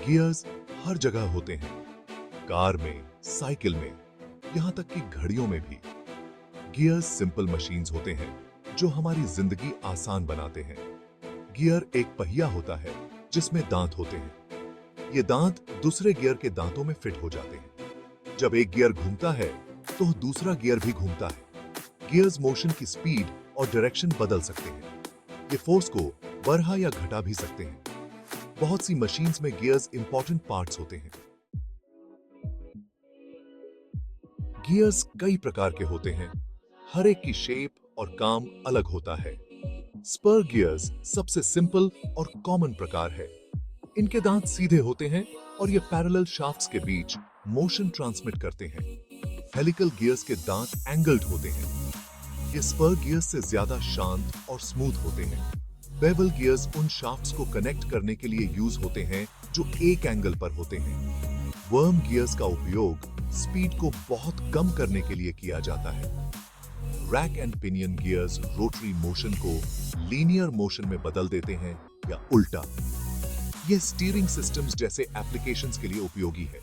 Gears हर जगह होते हैं, कार में, साइकिल में, यहाँ तक कि घड़ियों में भी। गियर्स सिंपल मशीन्स होते हैं जो हमारी जिंदगी आसान बनाते हैं। गियर एक पहिया होता है जिसमें दांत होते हैं। ये दांत दूसरे गियर के दांतों में फिट हो जाते हैं। जब एक गियर घूमता है तो दूसरा गियर भी घूमता है। गियर्स मोशन की स्पीड और डायरेक्शन बदल सकते हैं। ये फोर्स को बढ़ा या घटा भी सकते हैं। बहुत सी मशीन्स में गियर्स इंपॉर्टेंट पार्ट्स होते हैं। गियर्स कई प्रकार के होते हैं। हर एक की शेप और काम अलग होता है। स्पर गियर्स सबसे सिंपल और कॉमन प्रकार है। इनके दांत सीधे होते हैं और ये पैरेलल शाफ्ट्स के बीच मोशन ट्रांसमिट करते हैं। हेलिकल गियर्स के दांत एंगल्ड होते हैं। ये स्पर गियर्स से ज्यादा शांत और स्मूथ होते हैं। बेवल गियर्स उन शाफ्ट्स को कनेक्ट करने के लिए यूज होते हैं जो एक एंगल पर होते हैं। वर्म गियर्स का उपयोग स्पीड को बहुत कम करने के लिए किया जाता है। Rack and pinion gears rotary motion को लीनियर मोशन में बदल देते हैं या उल्टा। ये स्टीयरिंग सिस्टम्स जैसे एप्लीकेशंस के लिए उपयोगी है।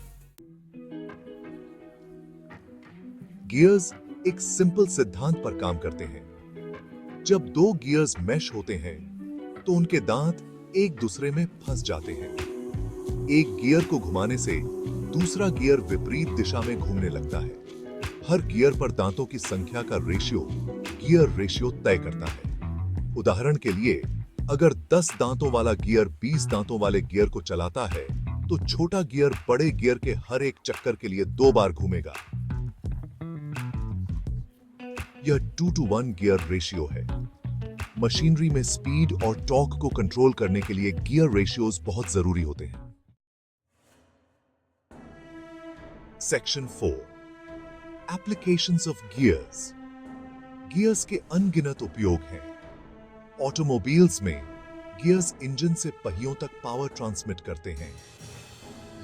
गियर्स एक सिंपल सिद्धांत पर काम करते हैं। जब दो गियर्स मैश होते हैं तो उनके दांत एक दूसरे में फंस जाते हैं। एक गियर को घुमाने से दूसरा गियर विपरीत दिशा में घूमने लगता है। हर गियर पर दांतों की संख्या का रेशियो गियर रेशियो तय करता है। उदाहरण के लिए, अगर 10 दांतों वाला गियर 20 दांतों वाले गियर को चलाता है तो छोटा गियर बड़े गियर के हर एक चक्कर के लिए 2 बार घूमेगा। यह 2:1 गियर रेशियो है। मशीनरी में स्पीड और टॉर्क को कंट्रोल करने के लिए गियर रेशियोज बहुत जरूरी होते हैं। Section 4, applications of gears. Gears के अनगिनत उपयोग हैं। ऑटोमोबाइल्स में गियर्स इंजन से पहियों तक पावर ट्रांसमिट करते हैं।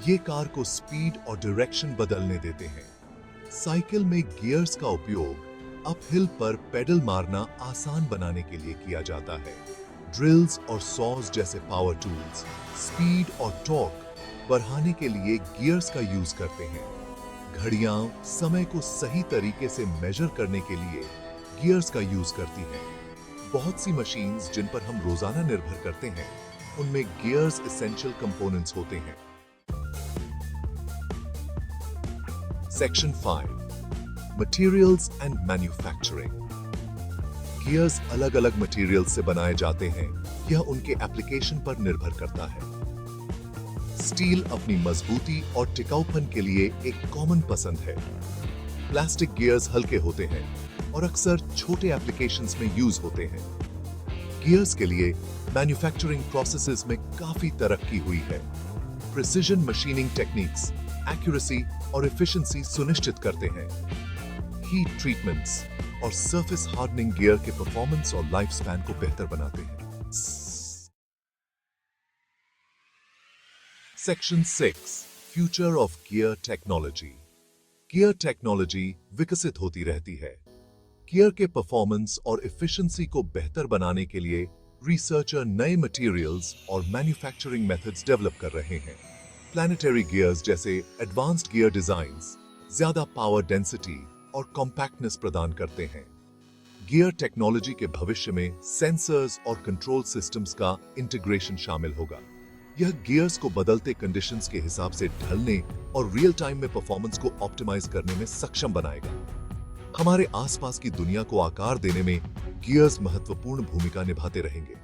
ये कार को स्पीड और डायरेक्शन बदलने देते हैं। साइकिल में गियर्स का उपयोग अपहिल पर पेडल मारना आसान बनाने के लिए किया जाता है। ड्रिल्स और सॉज जैसे पावर टूल्स स्पीड और टॉर्क बढ़ाने के लिए गियर्स का यूज करते हैं। घड़ियां समय को सही तरीके से मेजर करने के लिए गियर्स का यूज करती हैं। बहुत सी मशीन्स जिन पर हम रोजाना निर्भर करते हैं, उनमें गियर्स एसेंशियल कंपोनेंट्स होते हैं। Section 5, materials and manufacturing. Gears अलग अलग मटेरियल्स से बनाए जाते हैं। यह उनके एप्लीकेशन पर निर्भर करता है। स्टील अपनी मजबूती और टिकाऊपन के लिए एक कॉमन पसंद है। प्लास्टिक गियर्स हल्के होते हैं और अक्सर छोटे एप्लीकेशंस में यूज होते हैं। गियर्स के लिए मैन्युफैक्चरिंग प्रोसेसेस में काफी तरक्की हुई है। प्रिसिजन मशीनिंग टेक्निक्स एक्यूरेसी और एफिशिएंसी सुनिश्चित करते हैं। हीट ट्रीटमेंट्स और सरफेस हार्डनिंग गियर के परफॉर्मेंस और लाइफ स्पैन को बेहतर बनाते हैं। Section 6, future of gear technology. Gear technology विकसित होती रहती है। गियर के परफॉर्मेंस और एफिशिएंसी को बेहतर बनाने के लिए रिसर्चर नए मटेरियल्स और मैन्युफैक्चरिंग मेथड्स डेवलप कर रहे हैं। प्लैनेटरी गियर्स जैसे एडवांस्ड गियर डिजाइन्स ज्यादा पावर डेंसिटी और कॉम्पैक्टनेस प्रदान करते हैं। गियर टेक्नोलॉजी के भविष्य में सेंसर्स और कंट्रोल सिस्टम्स का इंटीग्रेशन शामिल होगा। यह गियर्स को बदलते कंडीशंस के हिसाब से ढलने और रियल टाइम में परफॉर्मेंस को ऑप्टिमाइज करने में सक्षम बनाएगा। हमारे आसपास की दुनिया को आकार देने में गियर्स महत्वपूर्ण भूमिका निभाते रहेंगे।